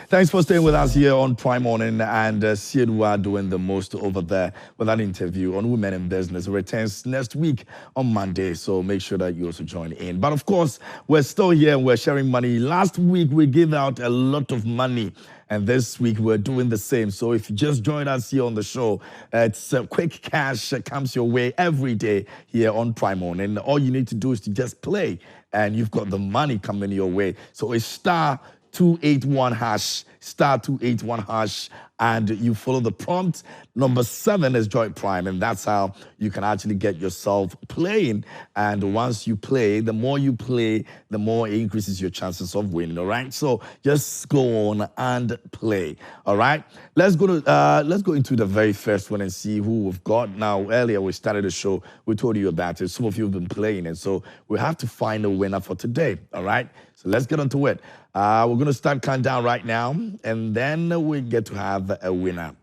Thanks for staying with us here on Prime Morning. And Siedwa doing the most over there with that interview on Women in Business. It returns next week on Monday. So make sure that you also join in. But of course, we're still here and we're sharing money. Last week, we gave out a lot of money. And this week, we're doing the same. So if you just joined us here on the show, it's quick cash comes your way every day here on Prime Morning. All you need to do is to just play. And you've got the money coming your way. So it's star 281 hash, star 281 hash, and you follow the prompt. Number 7 is Joy Prime, and that's how you can actually get yourself playing. And once you play, the more you play, the more it increases your chances of winning. All right, so just go on and play. All right, let's go into the very first one and see who we've got. Now, earlier we started the show, we told you about it. Some of you have been playing, and so we have to find a winner for today. All right, so let's get onto it. We're going to start countdown right now, and then we get to have a winner.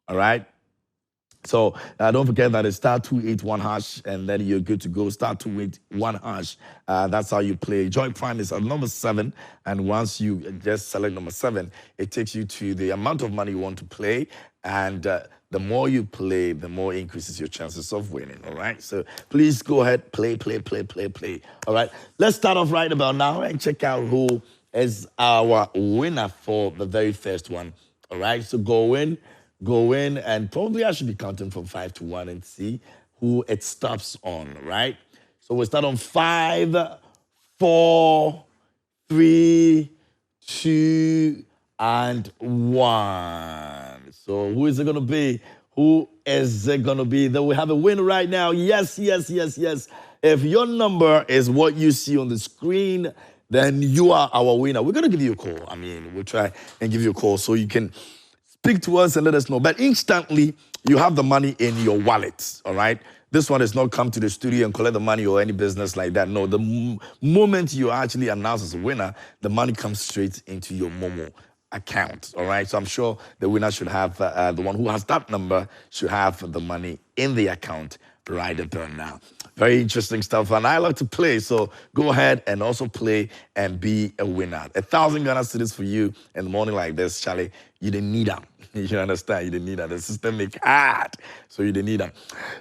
All right? So don't forget that it's star 281 hash, and then you're good to go. Star 281 hash. That's how you play. Joy Prime is at number 7, and once you just select number 7, it takes you to the amount of money you want to play, and the more you play, the more increases your chances of winning. All right? So please go ahead, play. All right? Let's start off right about now and check out who is our winner for the very first one. All right, so go in, and probably I should be counting from 5 to 1 and see who it stops on, right? So we'll start on 5, 4, 3, 2, and 1. So who is it going to be? Who is it going to be? Then we have a winner right now. Yes. If your number is what you see on the screen, then you are our winner. We're going to give you a call. I mean, we'll try and give you a call so you can speak to us and let us know. But instantly, you have the money in your wallet, all right? This one is not come to the studio and collect the money or any business like that. No, the moment you actually announce as a winner, the money comes straight into your Momo account, all right? So I'm sure the winner should have, the one who has that number should have the money in the account right about now. Very interesting stuff, and I like to play, so go ahead and also play and be a winner. 1,000 Ghana cedis for you in the morning like this, Charlie. You didn't need them. You understand? You didn't need them. The system make hard, so you didn't need them.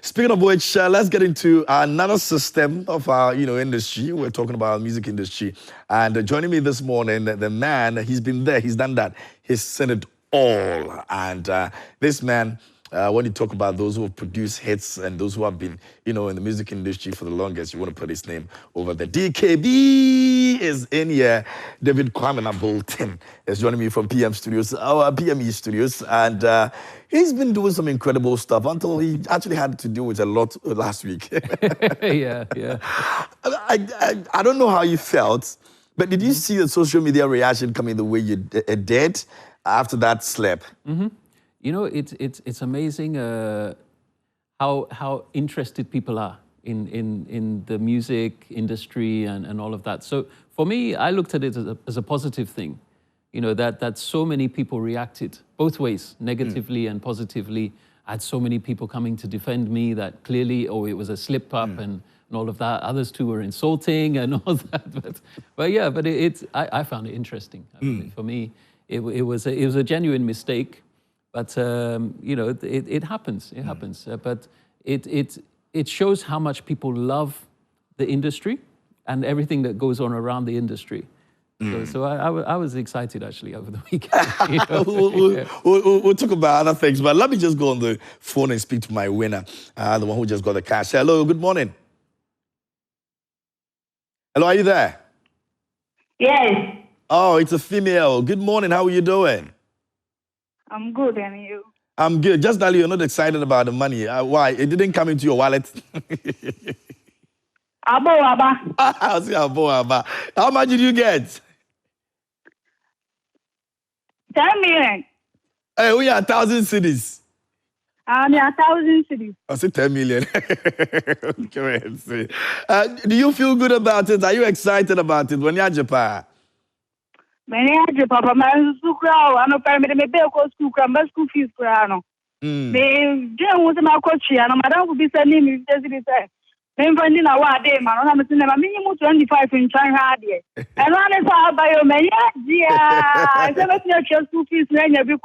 Speaking of which, let's get into another system of our industry. We're talking about music industry, and joining me this morning, the man, he's been there, he's done that, he's seen it all, and this man. When you talk about those who have produced hits and those who have been, in the music industry for the longest, you want to put his name over there. DKB is in here. David Kwamena Bolton is joining me from PM Studios, our PME Studios, and he's been doing some incredible stuff until he actually had to deal with a lot last week. Yeah. I don't know how you felt, but did you see the social media reaction coming the way you did after that slap? Mm-hmm. It's amazing how interested people are in the music industry and all of that. So for me, I looked at it as a positive thing, that so many people reacted both ways, negatively and positively. I had so many people coming to defend me that clearly, it was a slip up and all of that. Others too were insulting and all that. But I found it interesting. I mean, for me, it was a genuine mistake. But it happens. It happens. But it shows how much people love the industry and everything that goes on around the industry. So I was excited actually over the weekend. We'll talk about other things, but let me just go on the phone and speak to my winner, the one who just got the cash. Hello, good morning. Hello, are you there? Yes. Oh, it's a female. Good morning. How are you doing? I'm good, and you? I'm good. Just that you're not excited about the money. Why? It didn't come into your wallet. Abo. I see Abo. How much did you get? 10 million. Hey, we are 1,000 cities. I'm 1,000 cities. I said 10 million. Do you feel good about it? Are you excited about it? When you're Japan? Many papa man school crowd. I know family me pay school crowd, but school fees crowd no. Me just want my coach here. No madam will be sending me just the time. I'm finding a what day, man. I'm saying, I'm minimum 25 in China. And one is our bio many. Yeah, I'm not just 2 fees, and every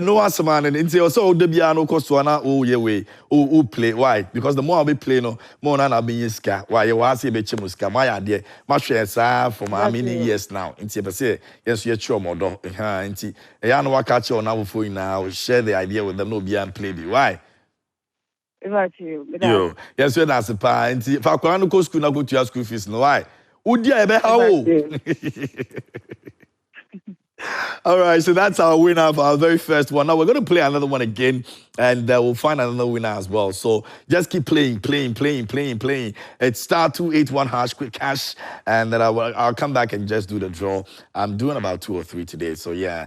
no answer, man. And say, also, the piano cost one, oh, yeah, way, oh, play. Why? Because the more I be playing, no, more than I be in ska. Why you was a bit chimuska? My idea, my shares are for my many years now. And say, yes, you're sure, more dog. And see, I know what catch you now for you now. Share the idea with them, no be and play. Why? Yo, yes, you're not surprised. If I can't go school, I go to your school fees. No, why? Would you ever how? All right, so that's our winner for our very first one. Now we're going to play another one again, and we'll find another winner as well. So just keep playing. It's *281# quick cash, and then I'll come back and just do the draw. I'm doing about 2 or 3 today, so yeah,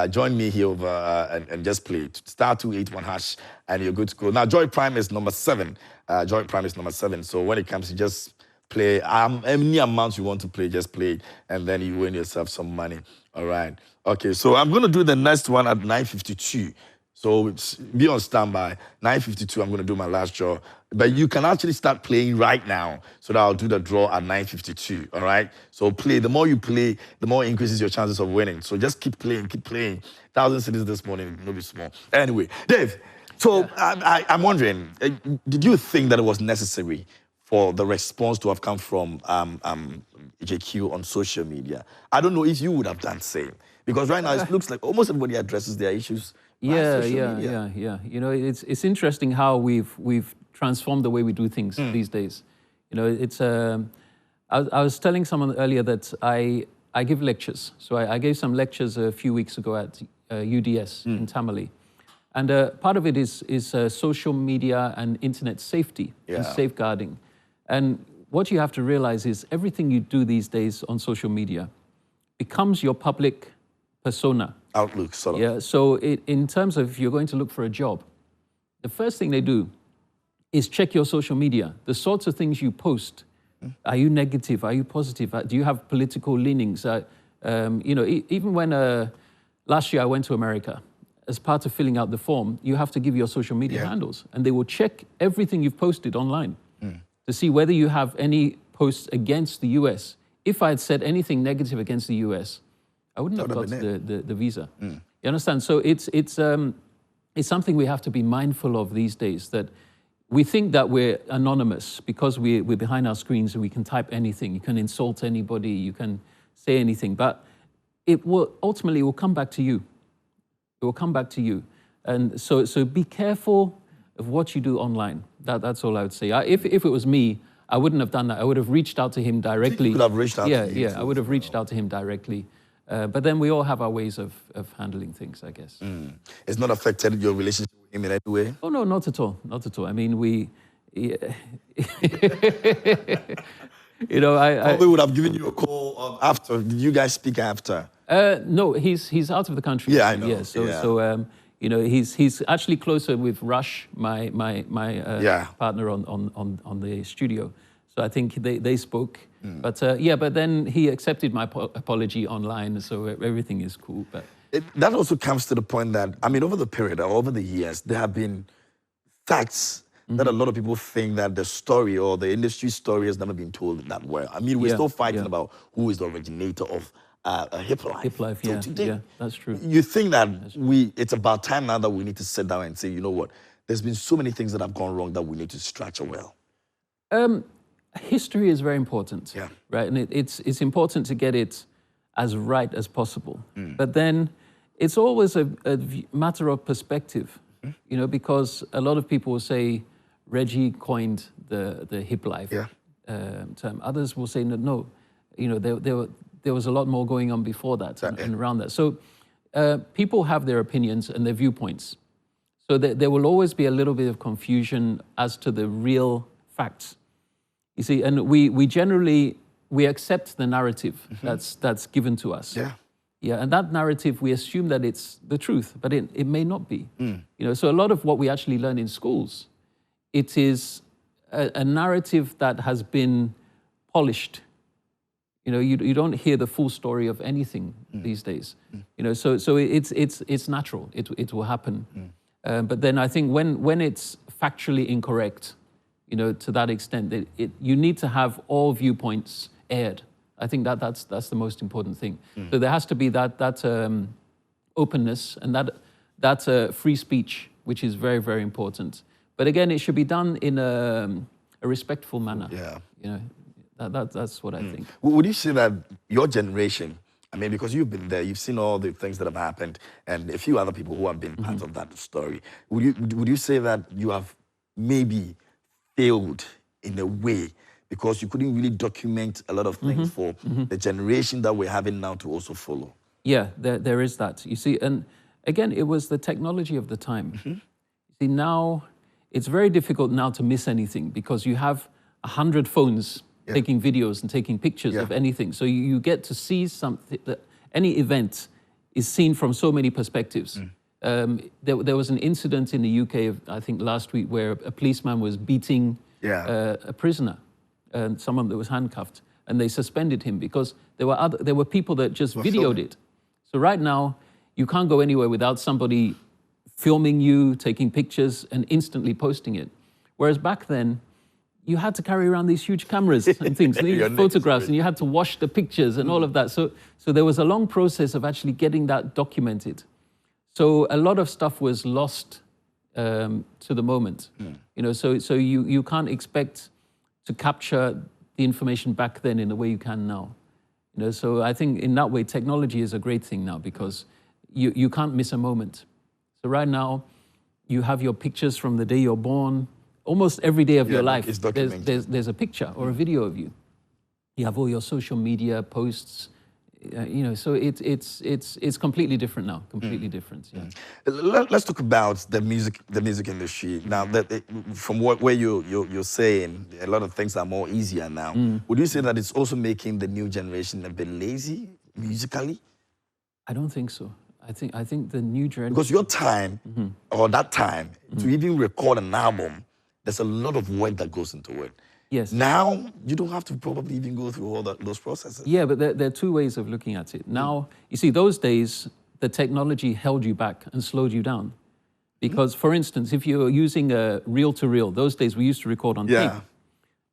join me here over and just play *281#, and you're good to go. Now Joy Prime is number 7. Joy Prime is number 7. So when it comes to just play any amount you want to play, just play it, and then you win yourself some money. All right. Okay, so I'm going to do the next one at 9:52. So be on standby. 9:52, I'm going to do my last draw. But you can actually start playing right now, so that I'll do the draw at 9:52. All right? So play. The more you play, the more increases your chances of winning. So just keep playing. 1,000 cities this morning, no be small. Anyway, Dave, so I'm wondering, did you think that it was necessary for the response to have come from JQ on social media? I don't know if you would have done the same, because right now it looks like almost everybody addresses their issues. Yeah. You know, it's interesting how we've transformed the way we do things these days. You know, it's I was telling someone earlier that I give lectures. So I gave some lectures a few weeks ago at UDS in Tamale. And part of it is social media and internet safety and safeguarding. And what you have to realize is everything you do these days on social media becomes your public persona. Outlook, sort of. Yeah, so in terms of if you're going to look for a job, the first thing they do is check your social media. The sorts of things you post. Are you negative? Are you positive? Do you have political leanings? You know, even when last year I went to America, as part of filling out the form, you have to give your social media handles, and they will check everything you've posted online to see whether you have any posts against the US. If I had said anything negative against the US, I wouldn't have got the visa. You understand? So it's something we have to be mindful of these days, that we think that we're anonymous because we're behind our screens and we can type anything. You can insult anybody, you can say anything, but it will ultimately come back to you. It will come back to you. And so be careful of what you do online. That's all I would say. If it was me, I wouldn't have done that. I would have reached out to him directly. You could have reached out to him. Yeah, I would have reached out to him directly. But then we all have our ways of handling things, I guess. It's not affected your relationship with him in any way? Oh, no, not at all. Not at all. I mean, we... you know, we would have given you a call after. Did you guys speak after? No, he's out of the country. Yeah, I know. Yeah, so you know, he's actually closer with Rush, my partner on the studio. So I think they spoke. But but then he accepted my apology online, so everything is cool. But that also comes to the point that, I mean, over the period, over the years, there have been facts that a lot of people think that the story or the industry story has never been told that well. I mean, we're still fighting about who is the originator of Hiplife. Hiplife, so today, that's true. You think that it's about time now that we need to sit down and say, you know what, there's been so many things that have gone wrong that we need to scratch a well. History is very important, right? And it's important to get it as right as possible. But then it's always a matter of perspective, you know, because a lot of people will say Reggie coined the Hiplife term. Others will say no, you know, there was a lot more going on before that and around that. So people have their opinions and their viewpoints. So there will always be a little bit of confusion as to the real facts. You see, and we generally accept the narrative that's given to us. Yeah, and that narrative, we assume that it's the truth, but it may not be. You know, so a lot of what we actually learn in schools, it is a narrative that has been polished. You know, you don't hear the full story of anything these days. You know, so it's natural. It will happen. But then I think when it's factually incorrect, you know, to that extent. You need to have all viewpoints aired. I think that's the most important thing. So there has to be that openness and that free speech, which is very, very important. But again, it should be done in a respectful manner. Yeah. You know, that's what I think. Would you say that your generation, I mean, because you've been there, you've seen all the things that have happened, and a few other people who have been part of that story, would you say that you have maybe failed in a way because you couldn't really document a lot of things for the generation that we're having now to also follow? Yeah, there is that. You see, and again, it was the technology of the time. You see, now it's very difficult now to miss anything because you have 100 phones taking videos and taking pictures of anything. So you get to see something, any event is seen from so many perspectives. There was an incident in the UK, I think last week, where a policeman was beating a prisoner, someone that was handcuffed, and they suspended him because there were people that just videoed it. So right now, you can't go anywhere without somebody filming you, taking pictures, and instantly posting it. Whereas back then, you had to carry around these huge cameras and things, and these photographs, and you had to wash the pictures and all of that. So there was a long process of actually getting that documented. So a lot of stuff was lost to the moment. You know, so you can't expect to capture the information back then in the way you can now. You know, so I think in that way, technology is a great thing now because you can't miss a moment. So right now, you have your pictures from the day you're born. Almost every day of your life, there's a picture or a video of you. You have all your social media posts, you know. So it's completely different now. Completely different. Yeah. Let's talk about the music industry now. From where you're saying, a lot of things are more easier now. Would you say that it's also making the new generation a bit lazy musically? I don't think so. I think the new generation, because your time or that time to even record an album, there's a lot of work that goes into it. Yes. Now, you don't have to probably even go through all those processes. Yeah, but there are two ways of looking at it. Now, you see, those days, the technology held you back and slowed you down. Because, for instance, if you're using a reel-to-reel, those days we used to record on tape.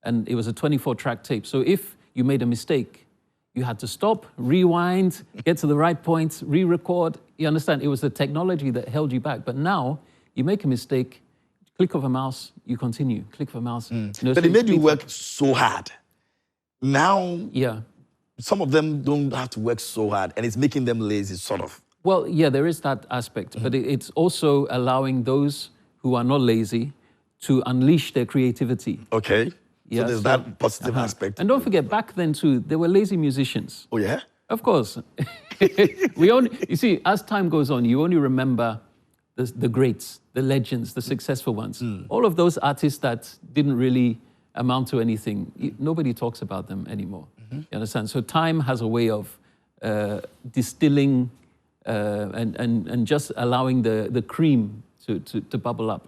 And it was a 24-track tape. So if you made a mistake, you had to stop, rewind, get to the right point, re-record. You understand? It was the technology that held you back. But now, you make a mistake, click of a mouse, you continue. Click of a mouse. You know, but it made you work so hard. Now, some of them don't have to work so hard, and it's making them lazy, sort of. Well, yeah, there is that aspect. But it's also allowing those who are not lazy to unleash their creativity. Okay. So there's that positive aspect. And don't forget, back then too, there were lazy musicians. Oh, yeah? Of course. You see, as time goes on, you only remember the greats, the legends, the successful ones. All of those artists that didn't really amount to anything, nobody talks about them anymore. You understand? So time has a way of distilling and just allowing the cream to bubble up.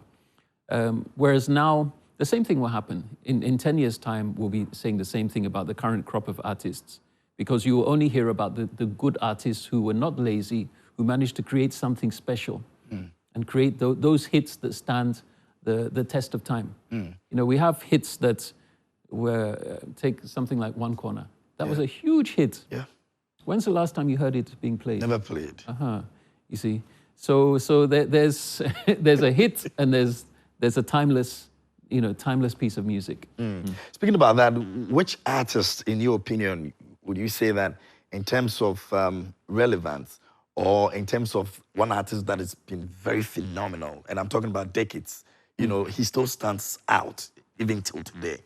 Whereas now, the same thing will happen. In 10 years' time, we'll be saying the same thing about the current crop of artists, because you will only hear about the good artists who were not lazy, who managed to create something special and create those hits that stand the test of time. You know, we have hits that were, take something like One Corner. That was a huge hit. Yeah. When's the last time you heard it being played? Never played. You see, so there's there's a hit and there's a timeless, timeless piece of music. Speaking about that, which artist, in your opinion, would you say that in terms of relevance, or in terms of one artist that has been very phenomenal, and I'm talking about decades, he still stands out even till today?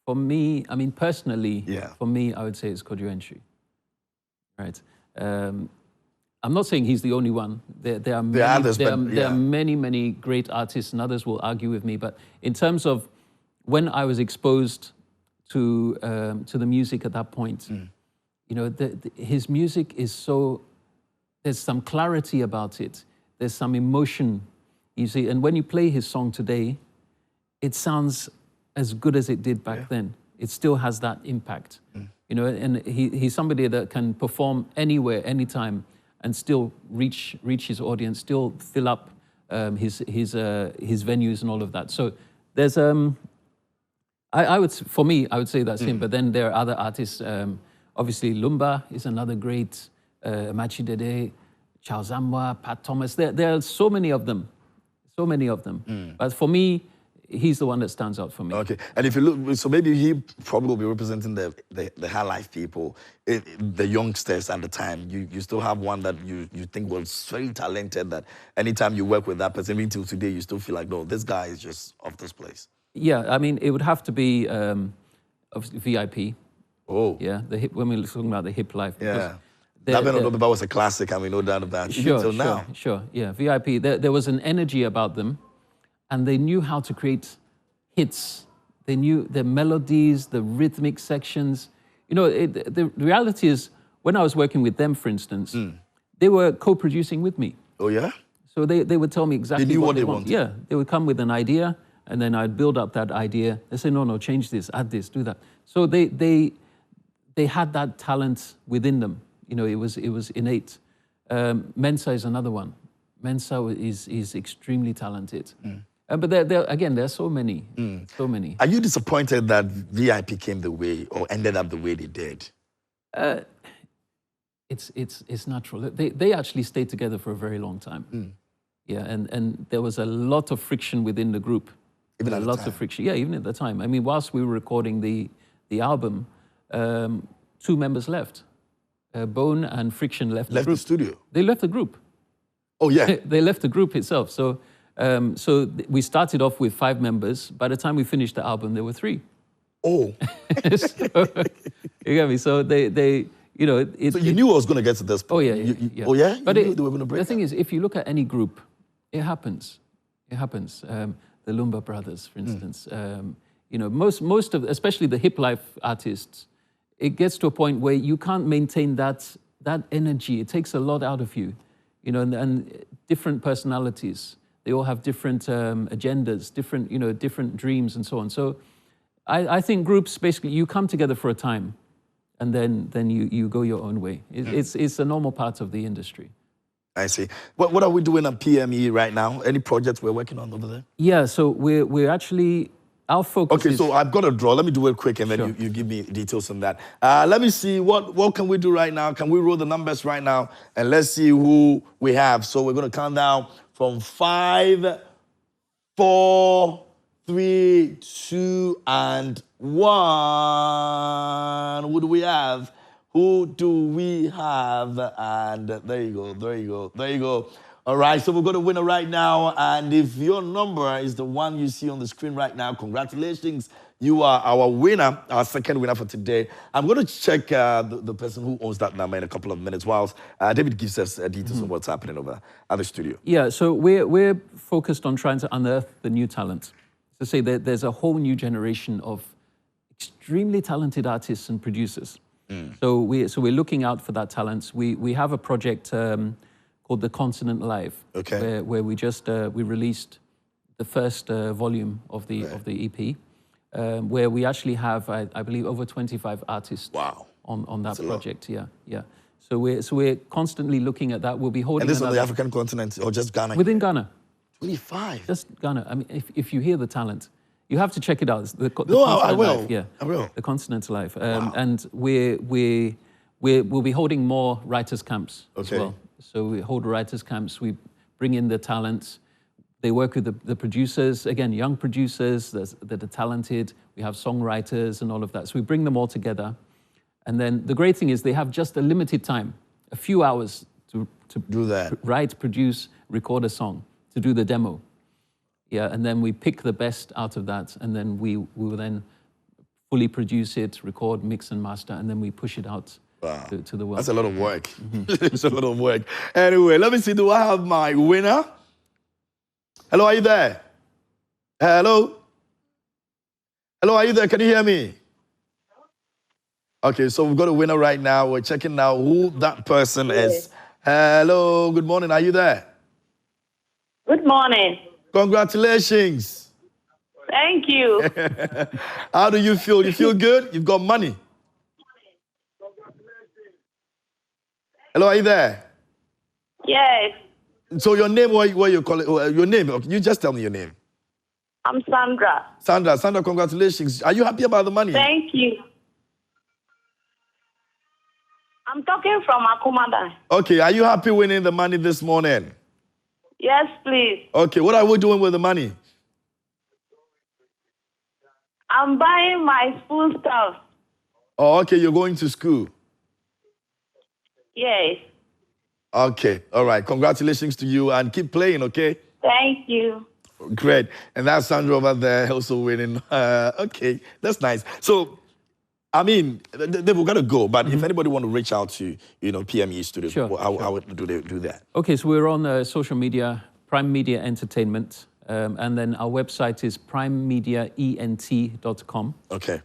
For me, I mean, personally, for me, I would say it's KMJ. Right. I'm not saying he's the only one. There are many, many great artists, and others will argue with me. But in terms of when I was exposed to the music at that point, his music is so, there's some clarity about it. There's some emotion, you see. And when you play his song today, it sounds as good as it did back then. It still has that impact, and he's somebody that can perform anywhere, anytime, and still reach his audience, still fill up his venues and all of that. So there's for me, I would say that's him. But then there are other artists. Obviously, Lumba is another great. Machi Dede, Charles Amwa, Pat Thomas. There are so many of them. So many of them. But for me, he's the one that stands out for me. Okay, and if you look, so maybe he probably will be representing the high life people, the youngsters at the time. You still have one that you think was very talented, that anytime you work with that person, even till today, you still feel like, no, this guy is just off this place. Yeah, I mean, it would have to be obviously VIP. Oh. Yeah, when we're talking about the Hiplife. Yeah. That was a classic, and we know that about sure, now. Sure, yeah. VIP, there was an energy about them, and they knew how to create hits. They knew the melodies, the rhythmic sections. You know, the reality is, when I was working with them, for instance, they were co-producing with me. Oh, yeah? So they would tell me exactly what they wanted. Yeah, they would come with an idea, and then I'd build up that idea. They say, no, change this, add this, do that. So they had that talent within them. You know, it was innate. Mensa is another one. Mensa is extremely talented. But there are so many, so many. Are you disappointed that VIP came the way, or ended up the way they did? It's natural. They actually stayed together for a very long time. Yeah, and there was a lot of friction within the group. Even at the lots time? of friction. Yeah, even at the time. I mean, whilst we were recording the album, 2 members left. Bone and Friction left the group. The studio? They left the group. Oh, yeah. They left the group itself. So we started off with 5 members. By the time we finished the album, there were 3. Oh. So, you get me? So they you know... So you knew I was going to get to this point. Oh, yeah. Oh, yeah? But you knew they were going to break the thing is, if you look at any group, it happens. It happens. The Lumba Brothers, for instance. You know, most of, especially the Hiplife artists, it gets to a point where you can't maintain that energy. It takes a lot out of you, you know, and different personalities. They all have different agendas, different dreams and so on. So I think groups, basically, you come together for a time and then you go your own way. It's a normal part of the industry. I see. What are we doing at PME right now? Any projects we're working on over there? Yeah, so we're actually... Our focus Okay, so I've got a draw. Let me do it quick, and then you give me details on that. Let me see, what can we do right now? Can we roll the numbers right now? And let's see who we have. So we're going to count down from 5, 4, 3, 2, and 1. Who do we have? Who do we have? And there you go. All right, so we've got a winner right now, and if your number is the one you see on the screen right now, congratulations. You are our winner, our second winner for today. I'm going to check the person who owns that number in a couple of minutes whilst David gives us details on what's happening over at the studio. Yeah, so we're focused on trying to unearth the new talent. To say that there's a whole new generation of extremely talented artists and producers. So we're looking out for that talent. We have a project called The Continent Live, where we just we released the first volume of the EP, where we actually have I believe over 25 artists. Wow. On that project. Yeah. So we're constantly looking at that. We'll be holding. And this is on the African continent or just Ghana? Within Ghana. 25. Just Ghana. I mean, if you hear the talent, you have to check it out. It's the I will. Live. Yeah, I will. The Continent Live. Wow. And we'll be holding more writers' camps as well. So we hold writers' camps. We bring in the talent. They work with the producers, again, young producers that are talented. We have songwriters and all of that. So we bring them all together. And then the great thing is they have just a limited time, a few hours to do that. Write, produce, record a song, to do the demo. Yeah, and then we pick the best out of that, and then we will then fully produce it, record, mix and master, and then we push it out to the world. That's a lot of work. It's a lot of work. Anyway, let me see, do I have my winner? Hello, are you there? Hello? Hello, are you there? Can you hear me? Okay, so we've got a winner right now. We're checking now who that person is. Hello, good morning. Are you there? Good morning. Congratulations. Thank you. How do you feel? You feel good? You've got money. Hello, are you there? Yes. So your name, what you call it? Your name? Okay, you just tell me your name. I'm Sandra. Sandra, congratulations. Are you happy about the money? Thank you. I'm talking from Akumada. Okay, are you happy winning the money this morning? Yes, please. Okay, what are we doing with the money? I'm buying my school stuff. Oh, okay, you're going to school. Yes. Okay, all right. Congratulations to you and keep playing, okay? Thank you. Great. And that's Sandra over there also winning. Okay, that's nice. So, I mean, we've got to go, but if anybody want to reach out to, PME Studios, Sure, how do they do that? Okay, so we're on social media, Prime Media Entertainment, and then our website is primemediaent.com. Okay.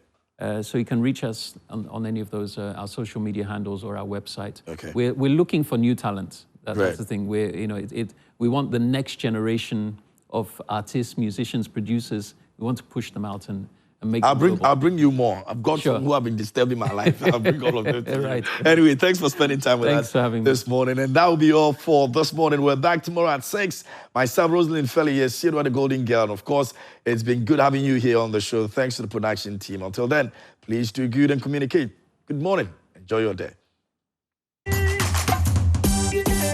So you can reach us on any of those, our social media handles or our website. Okay. We're looking for new talent. Right. That's the thing. We want the next generation of artists, musicians, producers. We want to push them out and make them global. I'll bring you more. I've got Sure. some who have been disturbing my life. I'll bring all of them to Right. you. Anyway, thanks for spending time with Thanks us for having me. this morning. And that will be all for this morning. We're back tomorrow at 6. Myself, Rosalind Felly here, Sidwa the Golden Girl. And of course, it's been good having you here on the show. Thanks to the production team. Until then, please do good and communicate. Good morning. Enjoy your day.